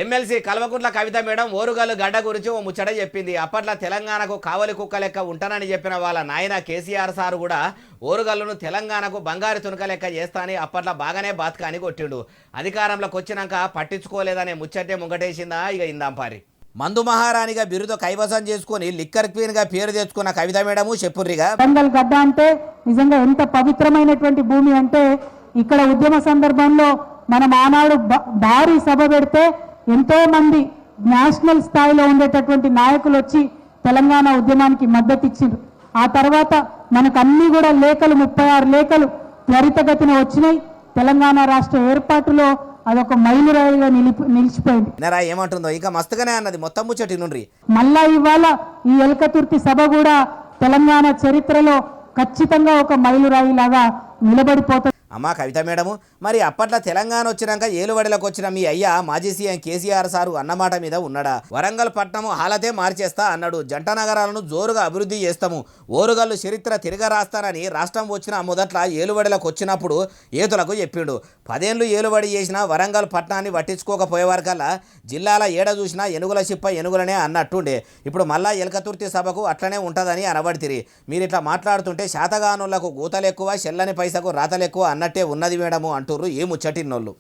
MLC Kalvakuntla Kavitha madam Orugallu గడ్డ గురించి ఓ ముచ్చట చెప్పింది. అప్పట్లో తెలంగాణకు కావలి కుక్క లెక్క ఉంటానని చెప్పిన వాళ్ళ నాయన కేసీఆర్ సారు కూడా ఓరుగల్లును తెలంగాణకు బంగారు తునక లెక్క చేస్తానని అప్పట్లో బాగానే బాత్కాని కొట్టిండు. అధికారంలోకి వచ్చినాక పట్టించుకోలేదనే ముచ్చటే ముంగటేసిందా ఇక ఇందాంపారి. మందు మహారాణిగా బిరుదు కైవసం చేసుకుని లిక్కర్ క్వీన్ గా పేరు తెచ్చుకున్న కవిత మేడము చెప్పుర్రిగా. వరంగల్ గడ్డ అంటే నిజంగా ఎంత పవిత్రమైనటువంటి భూమి అంటే ఇక్కడ ఉద్యమ సందర్భంలో మనం ఆనాడు భారీ సభ పెడితే ఎంతో మంది నేషనల్ స్థాయిలో ఉండేటటువంటి నాయకులు వచ్చి తెలంగాణ ఉద్యమానికి మద్దతు ఇచ్చిండ్రు. ఆ తర్వాత మనకు అన్ని కూడా లేఖలు 36 లేఖలు త్వరితగతిన వచ్చినాయి. తెలంగాణ రాష్ట్ర ఏర్పాటులో అదొక మైలురాయిగా నిలిచిపోయింది. ఏమంటుందో ఇంకా మస్తుగానే అన్నది మొత్తం ముచ్చటి నుండి. మళ్ళా ఇవాళ ఈ ఎల్కతుర్తి సభ కూడా తెలంగాణ చరిత్రలో ఖచ్చితంగా ఒక మైలురాయి లాగా నిలబడిపోతుంది. అమ్మా కవిత మేడము, మరి అప్పట్లో తెలంగాణ వచ్చినాక ఏలుబడిలోకి వచ్చిన మీ అయ్యా మాజీ సీఎం కేసీఆర్ సారు అన్నమాట మీద ఉన్నాడా? వరంగల్ పట్టణము హాలతే మార్చేస్తా అన్నాడు. జంట నగరాలను జోరుగా అభివృద్ధి చేస్తాము, ఓరుగల్లు చరిత్ర తిరగరాస్తానని రాష్ట్రం వచ్చిన మొదట్లో ఏలుబడిలోకి వచ్చినప్పుడు ఏతులకు చెప్పిండు. 10 ఏళ్ళు ఏలుబడి చేసిన వరంగల్ పట్టణాన్ని పట్టించుకోకపోయేవారు కల్లా జిల్లాల ఏడ చూసినా ఎనుగుల చిప్ప ఎనుగులనే అన్నట్టుండే. ఇప్పుడు మళ్ళా ఎల్కతుర్తి సభకు అట్లనే ఉంటుందని అనబడితిరి. మీరు ఇట్లా మాట్లాడుతుంటే శాతగానులకు గూతలెక్కువ, చెల్లని పైసకు రాతలెక్కువ అన్నట్టే ఉన్నది మేడము అంటుర్రు ఈ ముచ్చటిన్నోళ్ళు.